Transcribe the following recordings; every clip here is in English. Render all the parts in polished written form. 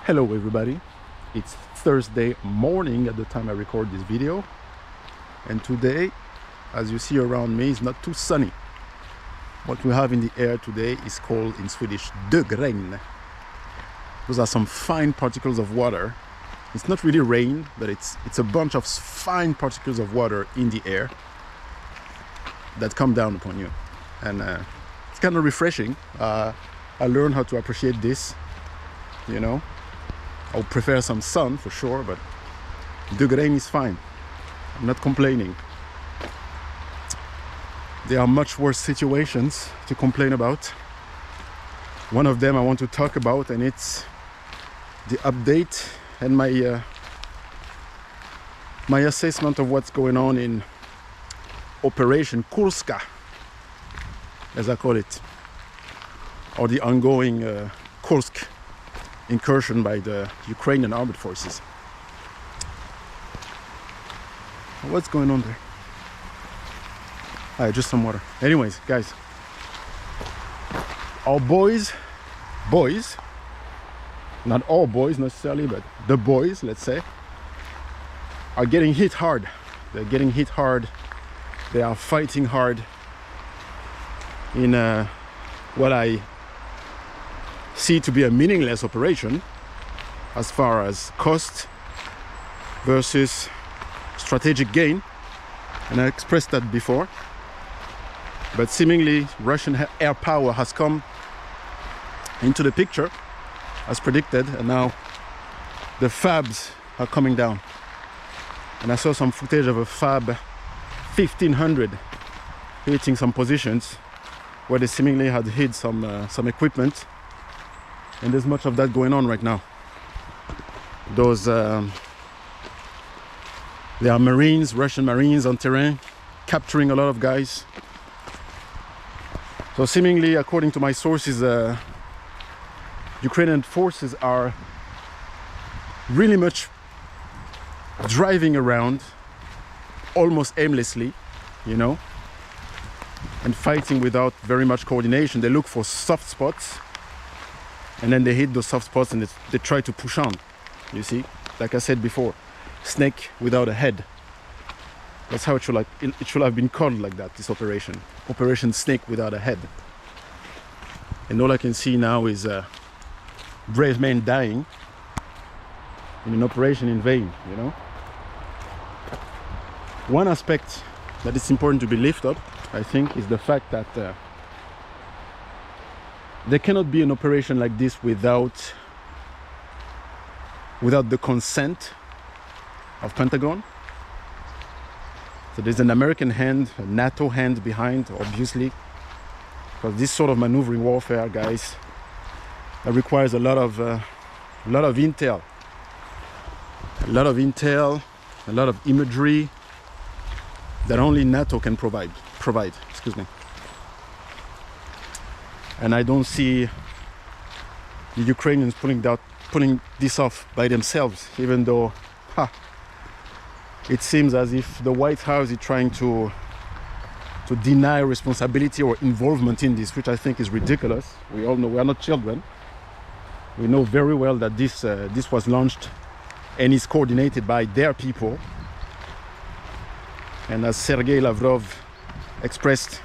Hello everybody, it's Thursday morning at the time I record this video, and today, as you see around me, is not too sunny. What we have in the air today is called in Swedish duggregn. Those are some fine particles of water. It's not really rain, but it's a bunch of fine particles of water in the air that come down upon you, and it's kind of refreshing. I learned how to appreciate this, you know. I would prefer some sun for sure, but duggregn is fine. I'm not complaining. There are much worse situations to complain about. One of them I want to talk about, and it's the update and my assessment of what's going on in Operation KURSK, as I call it, or the ongoing KURSK incursion by the Ukrainian armed forces. What's going on there? Just some water. Anyways, guys, our boys, not all boys necessarily, but the boys, let's say, are getting hit hard. They're getting hit hard. They are fighting hard in what I see to be a meaningless operation as far as cost versus strategic gain, and I expressed that before. But seemingly Russian air power has come into the picture as predicted, and now the FABs are coming down. And I saw some footage of a FAB 1500 hitting some positions where they seemingly had hit some equipment. And there's much of that going on right now. Those there are Marines, Russian Marines on terrain, capturing a lot of guys. So seemingly, according to my sources, Ukrainian forces are really much driving around almost aimlessly, you know, and fighting without very much coordination. They look for soft spots, and then they hit those soft spots, and they try to push on. You see, like I said before, snake without a head. That's how it should have been called, like that, this operation. Operation Snake Without a Head. And all I can see now is brave men dying in an operation in vain, you know. One aspect that is important to be lifted up, I think, is the fact that there cannot be an operation like this without the consent of Pentagon. So there's an American hand, a NATO hand behind, obviously, because this sort of maneuvering warfare, guys, that requires a lot of intel, a lot of imagery that only NATO can provide. Excuse me. And I don't see the Ukrainians pulling this off by themselves, even though it seems as if the White House is trying to deny responsibility or involvement in this, which I think is ridiculous. We all know we are not children. We know very well that this was launched and is coordinated by their people. And as Sergei Lavrov expressed,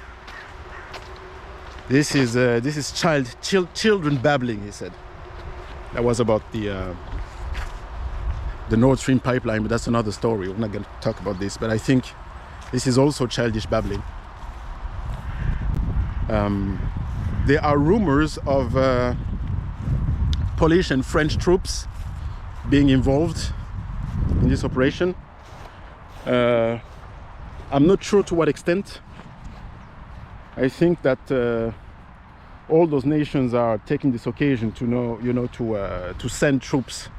this is children babbling, he said. That was about the Nord Stream pipeline, but that's another story. We're not going to talk about this, but I think this is also childish babbling. There are rumors of Polish and French troops being involved in this operation. I'm not sure to what extent. I think that all those nations are taking this occasion to send troops,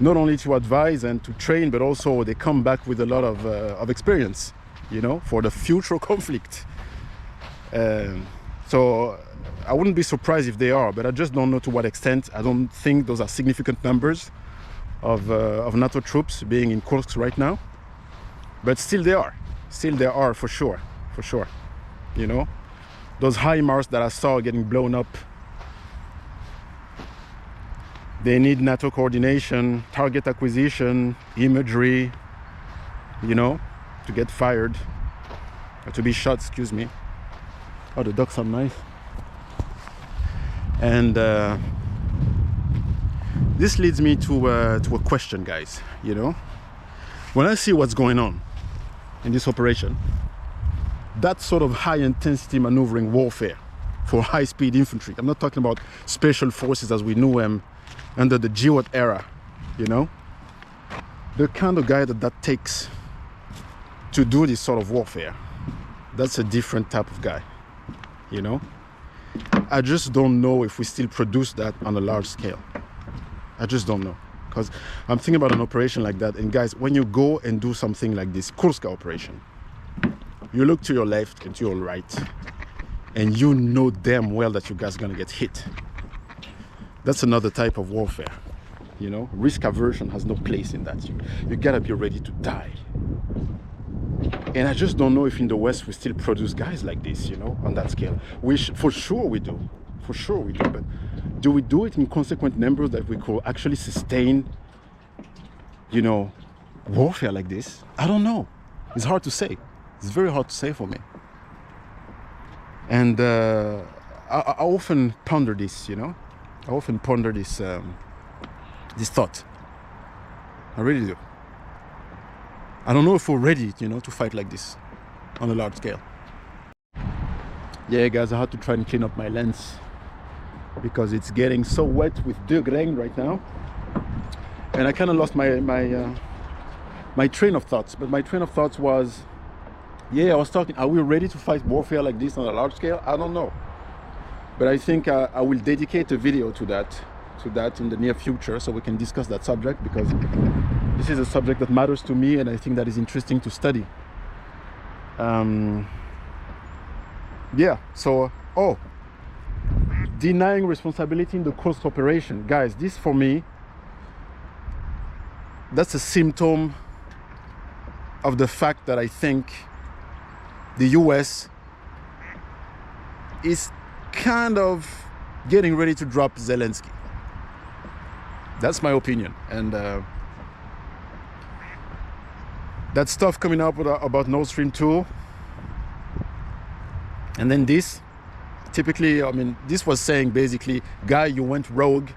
not only to advise and to train, but also they come back with a lot of experience, you know, for the future conflict. So I wouldn't be surprised if they are, but I just don't know to what extent. I don't think those are significant numbers of NATO troops being in Kursk right now, but still they are for sure, you know. Those HIMARS that I saw getting blown up They need NATO coordination, target acquisition, imagery, you know, to get fired, or to be shot, excuse me. Oh, the ducks are nice. And this leads me to a question, guys, you know. When I see what's going on in this operation, that sort of high-intensity maneuvering warfare for high-speed infantry, I'm not talking about special forces as we knew them under the GWAT era, you know, the kind of guy that takes to do this sort of warfare, that's a different type of guy, you know. I just don't know if we still produce that on a large scale. I just don't know, because I'm thinking about an operation like that. And guys, when you go and do something like this KURSK operation, you look to your left and to your right, and you know damn well that you guys are gonna get hit. That's another type of warfare, you know. Risk aversion has no place in that. You gotta be ready to die. And I just don't know if in the West we still produce guys like this, you know, on that scale. For sure we do, but do we do it in consequent numbers that we could actually sustain, you know, warfare like this? I don't know. It's hard to say. It's very hard to say for me. And I often ponder this, you know. I often ponder this thought. I really do. I don't know if we're ready, you know, to fight like this on a large scale. Yeah, guys, I had to try and clean up my lens because it's getting so wet with duggregn right now, and I kind of lost my train of thoughts. But my train of thoughts was, yeah, I was talking, are we ready to fight warfare like this on a large scale? I don't know, but I think I will dedicate a video to that in the near future, so we can discuss that subject, because this is a subject that matters to me, and I think that is interesting to study. Yeah, so denying responsibility in the KURSK operation, guys, this for me, that's a symptom of the fact that I think the US is kind of getting ready to drop Zelensky. That's my opinion. And that stuff coming up about Nord Stream 2, and then this, typically, I mean, this was saying basically, guy, you went rogue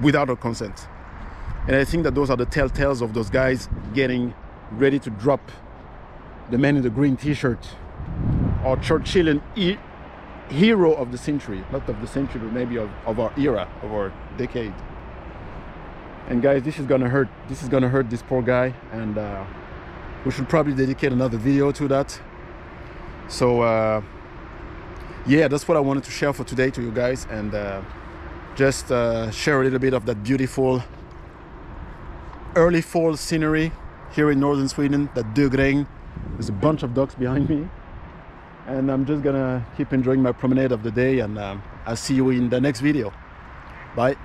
without our consent. And I think that those are the telltales of those guys getting ready to drop the man in the green t-shirt, or Churchillian hero of the century, not of the century, but maybe of our era, of our decade. And guys, this is gonna hurt. This is gonna hurt this poor guy, and we should probably dedicate another video to that. So yeah, that's what I wanted to share for today to you guys, and just share a little bit of that beautiful early fall scenery here in northern Sweden, that duggregn. There's a bunch of ducks behind me, and I'm just gonna keep enjoying my promenade of the day, and I'll see you in the next video. Bye.